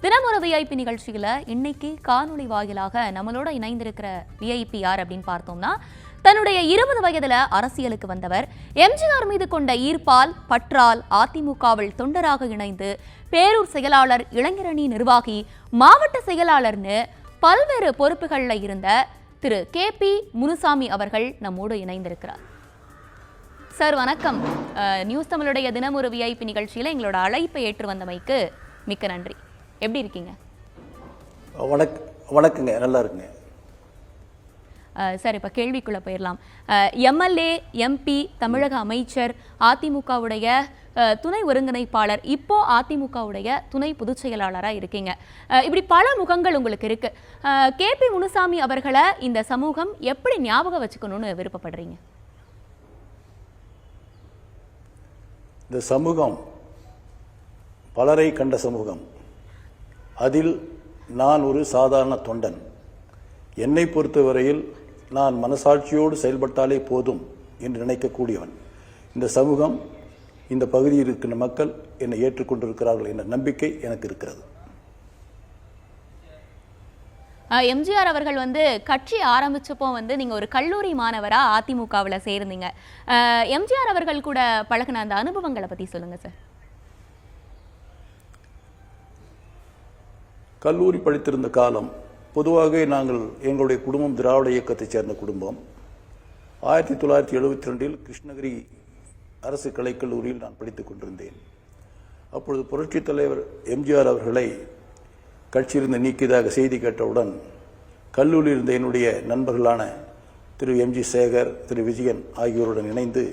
தினமொரு VIP நிகழ்ச்சியில இன்னைக்கு காணொலி வாயிலாக நம்மளோட இணைந்திருக்கிற விஐபி யார் அப்படின்னு பார்த்தோம்னா, தன்னுடைய 20 வயதுல அரசியலுக்கு வந்தவர். எம்ஜிஆர் மீது கொண்ட ஈர்ப்பால் பற்றால் அதிமுகவில் தொண்டராக இணைந்து பேரூர் செயலாளர், இளைஞரணி நிர்வாகி, மாவட்ட செயலாளர்னு பல்வேறு பொறுப்புகளில் இருந்த திரு KP முனுசாமி அவர்கள் நம்மோடு இணைந்திருக்கிறார். சார் வணக்கம். நியூஸ் தமிழுடைய தினமொரு விஐபி நிகழ்ச்சியில எங்களோட அழைப்பை ஏற்று வந்தமைக்கு மிக்க நன்றி. எப்படி இருக்கீங்க? வணக்கங்க, நல்லா இருக்குங்க சார். இப்போ கேள்விக்குள்ள போயிடலாம். MLA, MP, தமிழக அமைச்சர், அதிமுகவுடைய துணை ஒருங்கிணைப்பாளர், இப்போ அதிமுகவுடைய துணை பொதுச் செயலாளராக இருக்கீங்க. இப்படி பல முகங்கள் உங்களுக்கு இருக்கு. KP முனுசாமி அவர்களை இந்த சமூகம் எப்படி ஞாபகம் வச்சுக்கணும்னு விருப்பப்படுறீங்க? இந்த சமூகம் பலரை கண்ட சமூகம். அதில் நான் ஒரு சாதாரண தொண்டன். என்னை பொறுத்தவரையில் நான் மனசாட்சியோடு செயல்பட்டாலே போதும் என்று நினைக்கக்கூடியவன். இந்த சமூகம், இந்த பகுதியில் இருக்கின்ற மக்கள் என்னை ஏற்றுக்கொண்டிருக்கிறார்கள் என்ற நம்பிக்கை எனக்கு இருக்கிறது. எம்ஜிஆர் அவர்கள் கட்சி ஆரம்பிச்சப்போ நீங்க ஒரு கல்லூரி மாணவரா அதிமுகவில் சேர்ந்தீங்க. எம்ஜிஆர் அவர்கள் கூட பழகின அந்த அனுபவங்களை பத்தி சொல்லுங்க சார். கல்லூரி படித்திருந்த காலம், பொதுவாக நாங்கள் எங்களுடைய குடும்பம் திராவிட இயக்கத்தைச் சேர்ந்த குடும்பம். 1972 கிருஷ்ணகிரி அரசு கலைக்கல்லூரியில் நான் படித்துக் கொண்டிருந்தேன். அப்பொழுது புரட்சித் தலைவர் எம்ஜிஆர் அவர்களை கட்சியிலிருந்து நீக்கியதாக செய்தி கேட்டவுடன் கல்லூரியில் இருந்த என்னுடைய நண்பர்களான திரு MG சேகர், திரு விஜயன் ஆகியோருடன் இணைந்து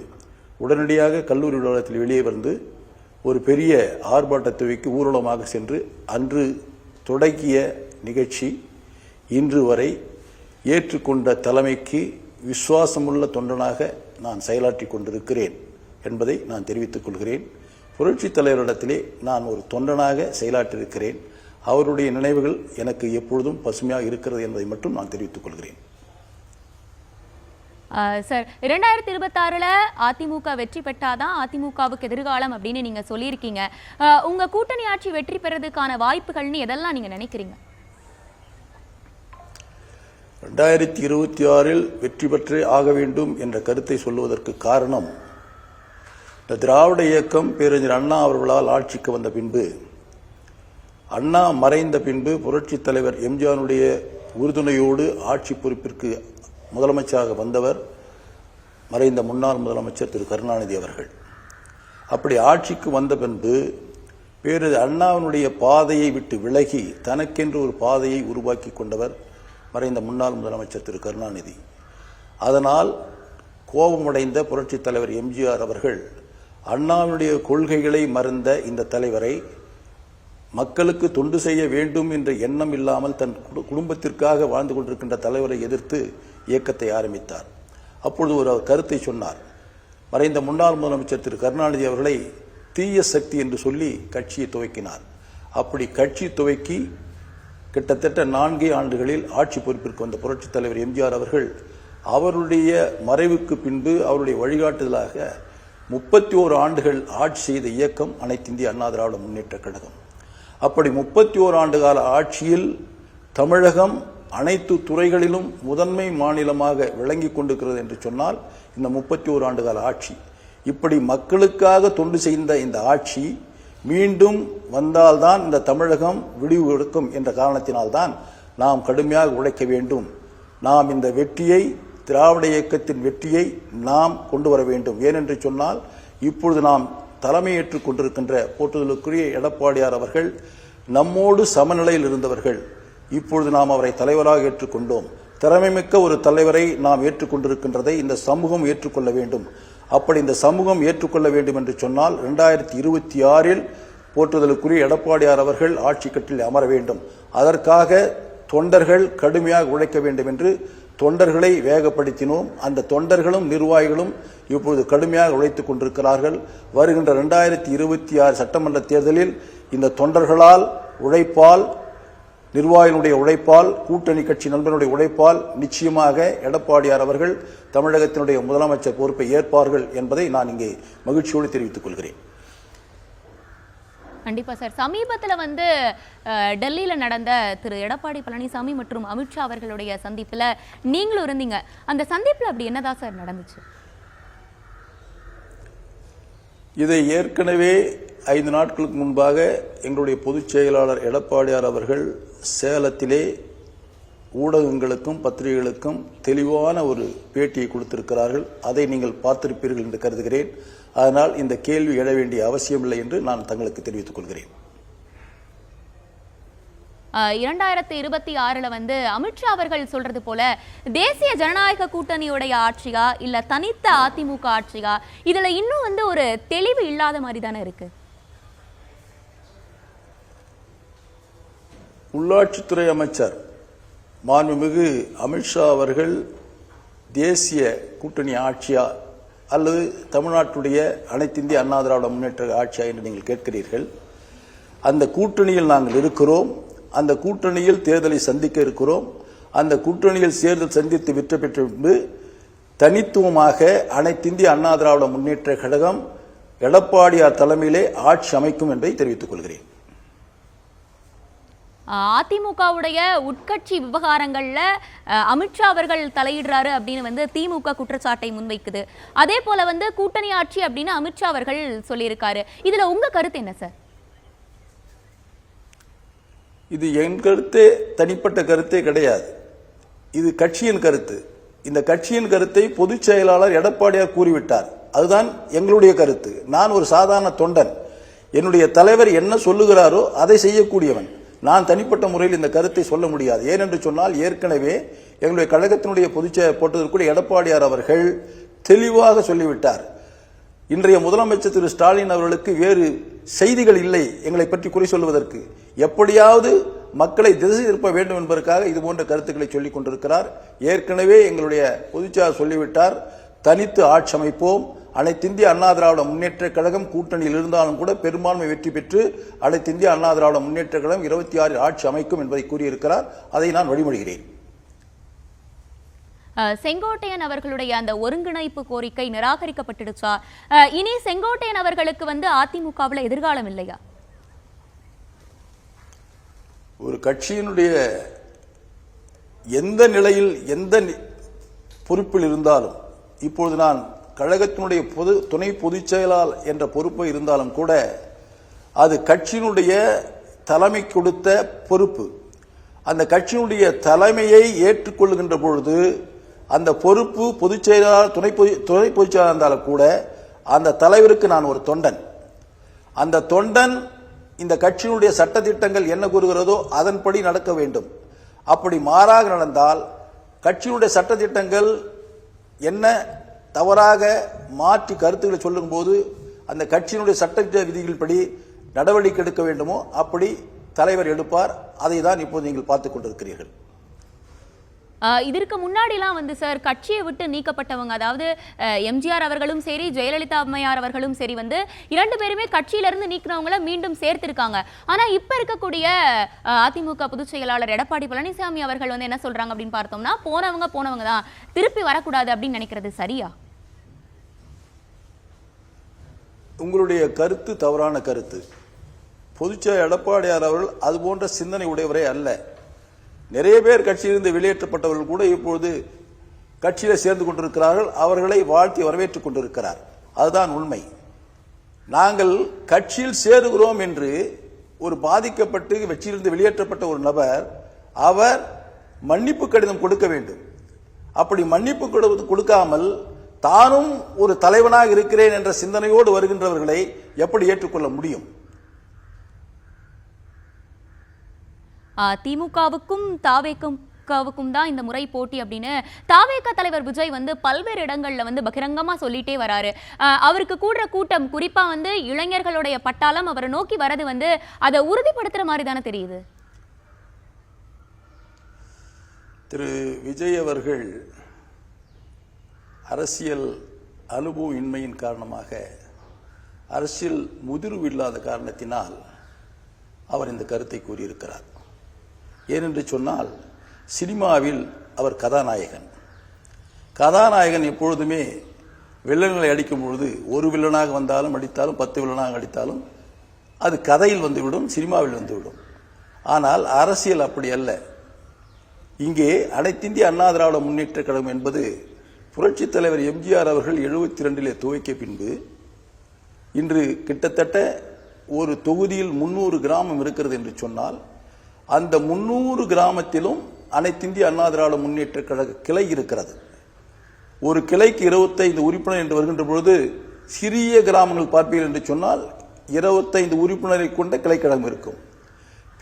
உடனடியாக கல்லூரி வளாகத்தில் வெளியே வந்து ஒரு பெரிய ஆர்ப்பாட்டத்தை வைக்க ஊர்வலமாக சென்று அன்று தொடங்கிய நிகழ்ச்சி இன்று வரை ஏற்றுக்கொண்ட தலைமைக்கு விசுவாசமுள்ள தொண்டனாக நான் செயலாற்றி கொண்டிருக்கிறேன் என்பதை நான் தெரிவித்துக் கொள்கிறேன். புரட்சித் தலைவரிடத்திலே நான் ஒரு தொண்டனாக செயலாற்றியிருக்கிறேன். அவருடைய நினைவுகள் எனக்கு எப்பொழுதும் பசுமையாக இருக்கிறது என்பதை மட்டும் நான் தெரிவித்துக் கொள்கிறேன். சார், 2026 அதிமுக வெற்றி பெற்றாதான் அதிமுகவுக்கு எதிர்காலம் அப்படின்னு நீங்க சொல்லியிருக்கீங்க. உங்க கூட்டணி ஆட்சி வெற்றி பெறதுக்கான வாய்ப்புகள்னு எதெல்லாம் நீங்க நினைக்கிறீங்க? 2026 வெற்றி பெற்றே ஆக வேண்டும் என்ற கருத்தை சொல்லுவதற்கு காரணம், இந்த திராவிட இயக்கம் பேரறிஞர் அண்ணா அவர்களால் ஆட்சிக்கு வந்த பின்பு, அண்ணா மறைந்த பின்பு புரட்சித் தலைவர் எம்ஜிஆருடைய உறுதுணையோடு ஆட்சி பொறுப்பிற்கு முதலமைச்சராக வந்தவர் மறைந்த முன்னாள் முதலமைச்சர் திரு கருணாநிதி அவர்கள். அப்படி ஆட்சிக்கு வந்த பின்பு பேரறிஞர் அண்ணாவினுடைய பாதையை விட்டு விலகி தனக்கென்று ஒரு பாதையை உருவாக்கி கொண்டவர் மறைந்த முன்னாள் முதலமைச்சர் திரு கருணாநிதி. அதனால் கோபமடைந்த புரட்சித் தலைவர் எம்ஜிஆர் அவர்கள் அண்ணாவினுடைய கொள்கைகளை மறந்த இந்த தலைவரை, மக்களுக்கு தொண்டு செய்ய வேண்டும் என்ற எண்ணம் இல்லாமல் தன் குடும்பத்திற்காக வாழ்ந்து கொண்டிருக்கின்ற தலைவரை எதிர்த்து இயக்கத்தை ஆரம்பித்தார். அப்பொழுது ஒரு கருத்தை சொன்னார். மறைந்த முன்னாள் முதலமைச்சர் திரு கருணாநிதி அவர்களை தீய சக்தி என்று சொல்லி கட்சியை துவக்கினார். அப்படி கட்சி துவக்கி கிட்டத்தட்ட 4 ஆண்டுகளில் ஆட்சி பொறுப்பிற்கு வந்த புரட்சித் தலைவர் எம்ஜிஆர் அவர்கள் அவருடைய மறைவுக்கு பின்பு அவருடைய வழிகாட்டுதலாக 31 ஆண்டுகள் ஆட்சி செய்த இயக்கம் அனைத்து இந்திய அண்ணா திராவிட முன்னேற்ற கழகம். அப்படி 31 ஆண்டு கால ஆட்சியில் தமிழகம் அனைத்து துறைகளிலும் முதன்மை மாநிலமாக விளங்கி கொண்டிருக்கிறது என்று சொன்னால் இந்த 31 ஆண்டு கால ஆட்சி. இப்படி மக்களுக்காக தொண்டு செய்த இந்த ஆட்சி மீண்டும் வந்தால்தான் இந்த தமிழகம் விடிவு எடுக்கும் என்ற காரணத்தினால்தான் நாம் கடுமையாக உழைக்க வேண்டும். நாம் இந்த வெற்றியை, திராவிட இயக்கத்தின் வெற்றியை நாம் கொண்டு வர வேண்டும். ஏனென்று சொன்னால் இப்பொழுது நாம் தலைமையேற்றுக் கொண்டிருக்கின்ற போற்றுதலுக்குரிய எடப்பாடியார் அவர்கள் நம்மோடு சமநிலையில் இருந்தவர்கள். இப்பொழுது நாம் அவரை தலைவராக ஏற்றுக்கொண்டோம். திறமைமிக்க ஒரு தலைவரை நாம் ஏற்றுக்கொண்டிருக்கின்றதை இந்த சமூகம் ஏற்றுக்கொள்ள வேண்டும். அப்படி இந்த சமூகம் ஏற்றுக்கொள்ள வேண்டும் என்று சொன்னால் 2026 போற்றுதலுக்குரிய எடப்பாடியார் அவர்கள் ஆட்சி கட்டில் அமர வேண்டும். அதற்காக தொண்டர்கள் கடுமையாக உழைக்க வேண்டும் என்று தொண்டர்களை வேகப்படுத்தினோம். அந்த தொண்டர்களும் நிர்வாகிகளும் இப்பொழுது கடுமையாக உழைத்துக் கொண்டிருக்கிறார்கள். வருகின்ற 2026 சட்டமன்ற தேர்தலில் இந்த தொண்டர்களால், உழைப்பால், நிர்வாகிகளுடைய உழைப்பால், கூட்டணி கட்சி நண்பர்களுடைய உழைப்பால் நிச்சயமாக எடப்பாடியார் அவர்கள் தமிழகத்தினுடைய முதலமைச்சர் பொறுப்பை ஏற்பார்கள் என்பதை நான் இங்கே மகிழ்ச்சியோடு தெரிவித்துக் கொள்கிறேன். கண்டிப்பா சார். சமீபத்துல வந்து டெல்லியில நடந்த திரு எடப்பாடி பழனிசாமி மற்றும் அமித்ஷா அவர்களுடைய சந்திப்புல நீங்களும் இருந்தீங்க. அந்த சந்திப்புல அப்படி என்னதான் சார் நடந்துச்சு? இதை ஏற்கனவே 5 நாட்களுக்கு முன்பாக எங்களுடைய பொதுச் செயலாளர் எடப்பாடியார் அவர்கள் சேலத்திலே ஊடகங்களுக்கும் பத்திரிகைகளுக்கும் தெளிவான ஒரு பேட்டியை கொடுத்திருக்கிறார்கள். அதை நீங்கள் பார்த்திருப்பீர்கள் என்று கருதுகிறேன். அதனால் இந்த கேள்வி எழ வேண்டிய அவசியமில்லை என்று நான் தங்களுக்கு தெரிவித்துக் கொள்கிறேன். 2026 வந்து அமித்ஷா அவர்கள் சொல்றது போல தேசிய ஜனநாயக கூட்டணியுடைய ஆட்சியா இல்ல தனித்த அதிமுக ஆட்சியா, இதுல இன்னும் வந்து ஒரு தெளிவு இல்லாத மாதிரி தானே இருக்கு. உள்ளாட்சித்துறை அமைச்சர் மாண்புமிகு அமித்ஷா அவர்கள் தேசிய கூட்டணி ஆட்சியா அல்லது தமிழ்நாட்டுடைய அனைத்திந்திய அண்ணா திராவிட முன்னேற்ற ஆட்சியா என்று நீங்கள் கேட்கிறீர்கள். அந்த கூட்டணியில் நாங்கள் இருக்கிறோம். அந்த கூட்டணியில் தேர்தலை சந்திக்க இருக்கிறோம். அந்த கூட்டணியில் தேர்தல் சந்தித்து வெற்றி பெற்ற பின்பு தனித்துவமாக அனைத்திந்திய அண்ணா திராவிட முன்னேற்ற கழகம் எடப்பாடியார் தலைமையிலே ஆட்சி அமைக்கும் என்பதை தெரிவித்துக் கொள்கிறேன். அதிமுகவுடைய உட்கட்சி விவகாரங்கள்ல அமித்ஷா அவர்கள் தலையிடுறாரு அப்படின்னு வந்து திமுக குற்றச்சாட்டை முன்வைக்குது. அதே போல வந்து கூட்டணி ஆட்சி அப்படின்னு அமித்ஷா அவர்கள் சொல்லியிருக்காரு. இதுல உங்க கருத்து என்ன சார்? இது என் கருத்தே, தனிப்பட்ட கருத்தே கிடையாது. இது கட்சியின் கருத்து. இந்த கட்சியின் கருத்தை பொதுச் செயலாளர் எடப்பாடியார் கூறிவிட்டார். அதுதான் எங்களுடைய கருத்து. நான் ஒரு சாதாரண தொண்டன். என்னுடைய தலைவர் என்ன சொல்லுகிறாரோ அதை செய்யக்கூடியவன். நான் தனிப்பட்ட முறையில் இந்த கருத்தை சொல்ல முடியாது. ஏனென்று சொன்னால் ஏற்கனவே எங்களுடைய கழகத்தினுடைய பொதுச்செயலாளர் போட்டதற்குரிய எடப்பாடியார் அவர்கள் தெளிவாக சொல்லிவிட்டார். இன்றைய முதலமைச்சர் திரு ஸ்டாலின் அவர்களுக்கு வேறு செய்திகள் இல்லை எங்களை பற்றி குறை சொல்வதற்கு. எப்படியாவது மக்களை திசை திருப்ப வேண்டும் என்பதற்காக இதுபோன்ற கருத்துக்களை சொல்லிக் கொண்டிருக்கிறார். ஏற்கனவே எங்களுடைய பொதுச்செயலாளர் சொல்லிவிட்டார், தனித்து ஆட்சி அமைப்போம். அனைத்திந்திய அண்ணா திராவிட முன்னேற்ற கழகம் கூட்டணியில் இருந்தாலும் கூட பெரும்பான்மை வெற்றி பெற்று அனைத்திந்திய அண்ணா திராவிட முன்னேற்ற கழகம் 26 ஆட்சி அமைக்கும் என்பதை கூறியிருக்கிறார். அதை நான் வழிமொழிகிறேன். செங்கோட்டையன் அவர்களுடைய அந்த ஒருங்கிணைப்பு கோரிக்கை நிராகரிக்கப்பட்டுடுச்சா? இனி செங்கோட்டையன் அவர்களுக்கு வந்து அதிமுகவில் எதிர்காலம் இல்லையா? ஒரு கட்சியினுடைய எந்த நிலையில் எந்த பொறுப்பில் இருந்தாலும், இப்பொழுது நான் கழகத்தினுடைய துணை பொதுச் செயலாளர் என்ற பொறுப்பு இருந்தாலும் கூட அது கட்சியினுடைய தலைமை கொடுத்த பொறுப்பு. அந்த கட்சியினுடைய தலைமையை ஏற்றுக்கொள்கின்ற பொழுது அந்த பொறுப்பு பொதுச் செயலாளர் துணை பொதுச் செயலாளர் இருந்தாலும் கூட அந்த தலைவருக்கு நான் ஒரு தொண்டன். அந்த தொண்டன் இந்த கட்சியினுடைய சட்டத்திட்டங்கள் என்ன கூறுகிறதோ அதன்படி நடக்க வேண்டும். அப்படி மாறாக நடந்தால் கட்சியினுடைய சட்டத்திட்டங்கள் என்ன தவறாக மாற்றி கருத்துக்களை சொல்லும் போது அந்த கட்சியினுடைய சட்ட விதிகள் படி நடவடிக்கை எடுக்க வேண்டுமோ அப்படி தலைவர் எடுப்பார். அதை தான் இப்போது நீங்கள் பார்த்துக் கொண்டிருக்கிறீர்கள். இதற்கு முன்னாடிலாம் வந்து சார் கட்சியை விட்டு நீக்கப்பட்டவங்க, அதாவது எம்ஜிஆர் அவர்களும் சரி ஜெயலலிதா அம்மையார் அவர்களும் சரி வந்து 2 பேருமே கட்சியிலிருந்து நீக்கினவங்கள மீண்டும் சேர்த்திருக்காங்க. ஆனா இப்ப இருக்கக்கூடிய அதிமுக பொதுச் செயலாளர் எடப்பாடி பழனிசாமி அவர்கள் வந்து என்ன சொல்றாங்க அப்படின்னு பார்த்தோம்னா, போனவங்க தான், திருப்பி வரக்கூடாது அப்படின்னு நினைக்கிறது சரியா? உங்களுடைய கருத்து தவறான கருத்து. பொதுச்செயலாளர் எடப்பாடியார் அவர்கள் அது போன்ற சிந்தனை உடையவரே அல்ல. நிறைய பேர் கட்சியிலிருந்து வெளியேற்றப்பட்டவர்கள் கூட இப்பொழுது கட்சியில சேர்ந்து கொண்டிருக்கிறார்கள். அவர்களை வாழ்த்தி வரவேற்றுக் கொண்டிருக்கிறார். அதுதான் உண்மை. நாங்கள் கட்சியில் சேருகிறோம் என்று ஒரு பாதிக்கப்பட்டு கட்சியிலிருந்து வெளியேற்றப்பட்ட ஒரு நபர் அவர் மன்னிப்பு கடிதம் கொடுக்க வேண்டும். அப்படி மன்னிப்பு கொடுக்காமல் தானும் ஒரு தலைவனாக இருக்கிறேன் என்ற சிந்தனையோடு வருகின்றவர்களை எப்படி ஏற்றுக்கொள்ள முடியும்? திமுகவுக்கும் தாவேக்காவுக்கும் தான் இந்த முறை போட்டி அப்படின்னு தாவேகா தலைவர் விஜய் வந்து பல்வேறு இடங்கள்ல வந்து பகிரங்கமா சொல்லிட்டே வராரு. அவருக்கு கூடுற கூட்டம், குறிப்பா வந்து இளைஞர்களுடைய பட்டாளம் அவரை நோக்கி வரது வந்து அதை உறுதிப்படுத்துற மாதிரி தானே தெரியுது. திரு விஜய் அவர்கள் அரசியல் அனுபவம் இன்மையின் காரணமாக, அரசியல் முதிர்வு இல்லாத காரணத்தினால் அவர் இந்த கருத்தை கூறியிருக்கிறார். ஏனென்று சொன்னால் சினிமாவில் அவர் கதாநாயகன். கதாநாயகன் எப்பொழுதுமே வில்லன்களை அடிக்கும் பொழுது ஒரு வில்லனாக வந்தாலும் அடித்தாலும் 10 வில்லனாக அடித்தாலும் அது கதையில் வந்துவிடும், சினிமாவில் வந்துவிடும். ஆனால் அரசியல் அப்படி அல்ல. இங்கே அனைத்திந்திய அண்ணா திராவிட முன்னேற்ற கழகம் என்பது புரட்சித் தலைவர் எம்ஜிஆர் அவர்கள் 72 துவக்கிய பின்பு இன்று கிட்டத்தட்ட ஒரு தொகுதியில் 300 கிராமம் இருக்கிறது என்று சொன்னால், அந்த 300 கிராமத்திலும் அனைத்திந்திய அண்ணா திராவிட முன்னேற்ற கழக கிளை இருக்கிறது. ஒரு கிளைக்கு 25 உறுப்பினர் என்று வருகின்ற பொழுது சிறிய கிராமங்கள் பார்ப்பீர்கள் என்று சொன்னால் 25 உறுப்பினரை கொண்ட கிளைக்கழகம் இருக்கும்.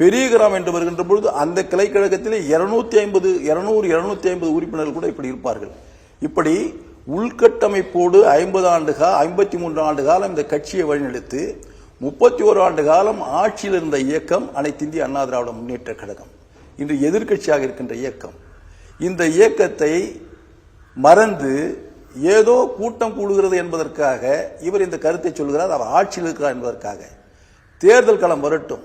பெரிய கிராமம் என்று வருகின்ற பொழுது அந்த கிளைக்கழகத்திலே 200-250 உறுப்பினர்கள் கூட இப்படி இருப்பார்கள். இப்படி உள்கட்டமைப்போடு 53 ஆண்டு காலம் இந்த கட்சியை வழிநடத்தி 31 ஆண்டு காலம் ஆட்சியில் இருந்த இயக்கம் அனைத்திந்திய அண்ணா திராவிட முன்னேற்ற கழகம். இன்று எதிர்க்கட்சியாக இருக்கின்ற இயக்கம். இந்த இயக்கத்தை மறந்து ஏதோ கூட்டம் கூடுகிறது என்பதற்காக இவர் இந்த கருத்தை சொல்கிறார். அவர் ஆட்சியில் இருக்கிறார் என்பதற்காக. தேர்தல் களம் வரட்டும்.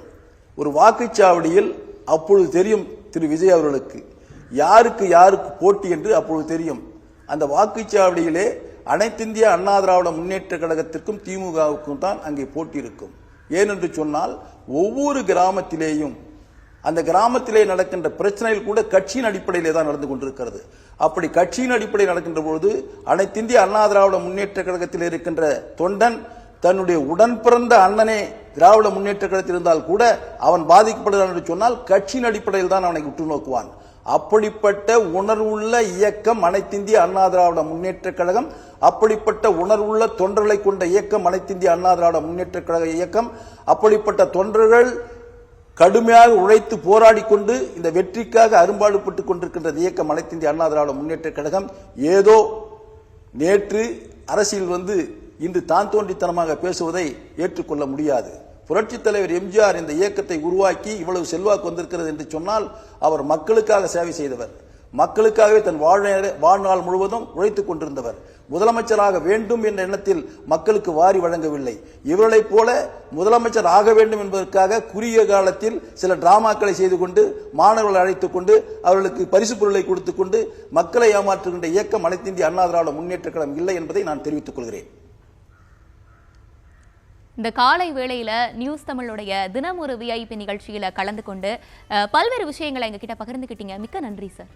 ஒரு வாக்குச்சாவடியில் அப்பொழுது தெரியும் திரு விஜய் அவர்களுக்கு யாருக்கு போட்டி என்று அப்பொழுது தெரியும். அந்த வாக்குச்சாவடியிலே அனைத்திந்திய அண்ணா திராவிட முன்னேற்ற கழகத்திற்கும் திமுகவுக்கும் தான் அங்கே போட்டி இருக்கும். ஏனென்று சொன்னால் ஒவ்வொரு கிராமத்திலேயும் அந்த கிராமத்திலே நடக்கின்ற பிரச்சனைகள் கூட கட்சியின் அடிப்படையிலே தான் நடந்து கொண்டிருக்கிறது. அப்படி கட்சியின் அடிப்படையில் நடக்கின்ற பொழுது அனைத்திந்திய அண்ணா திராவிட முன்னேற்ற கழகத்தில் இருக்கின்ற தொண்டன் தன்னுடைய உடன் பிறந்த அண்ணனே திராவிட முன்னேற்ற கழகத்தில் இருந்தால் கூட அவன் பாதிக்கப்படுகிறான் என்று சொன்னால் கட்சியின் அடிப்படையில் தான் அவனை உற்று நோக்குவான். அப்படிப்பட்ட உணர்வுள்ள இயக்கம் அனைத்திந்திய அண்ணா திராவிட முன்னேற்ற கழகம். அப்படிப்பட்ட உணர்வுள்ள தொண்டர்களை கொண்ட இயக்கம் அனைத்திந்திய அண்ணா திராவிட முன்னேற்ற கழக இயக்கம். அப்படிப்பட்ட தொண்டர்கள் கடுமையாக உழைத்து போராடி கொண்டு இந்த வெற்றிக்காக அரும்பாடுபட்டுக் கொண்டிருக்கின்ற இயக்கம் அனைத்திந்திய அண்ணா திராவிட முன்னேற்ற கழகம். ஏதோ நேற்று அரசியல் இன்று தான் தோன்றித்தனமாக பேசுவதை ஏற்றுக்கொள்ள முடியாது. புரட்சித் தலைவர் எம்ஜிஆர் இந்த இயக்கத்தை உருவாக்கி இவ்வளவு செல்வாக்கு வந்திருக்கிறது என்று சொன்னால் அவர் மக்களுக்காக சேவை செய்தவர். மக்களுக்காகவே தன் வாழ்நாள் முழுவதும் உழைத்துக் கொண்டிருந்தவர். முதலமைச்சராக வேண்டும் என்ற எண்ணத்தில் மக்களுக்கு வாரி வழங்கவில்லை. இவர்களைப் போல முதலமைச்சர் ஆக வேண்டும் என்பதற்காக குறுகிய காலத்தில் சில டிராமாக்களை செய்து கொண்டு மாணவர்களை அழைத்துக் கொண்டு அவர்களுக்கு பரிசு பொருளை கொடுத்துக் கொண்டு மக்களை ஏமாற்றுகின்ற இயக்கம் அனைத்திந்திய அண்ணா திராவிட முன்னேற்ற கழகம் இல்லை என்பதை நான் தெரிவித்துக் கொள்கிறேன். இந்த காலை வேளையில நியூஸ் தமிழுடைய தினம் ஒரு VIP நிகழ்ச்சியில கலந்து கொண்டு பல்வேறு விஷயங்களை எங்ககிட்ட பகிர்ந்துக்கிட்டீங்க. மிக்க நன்றி சார்.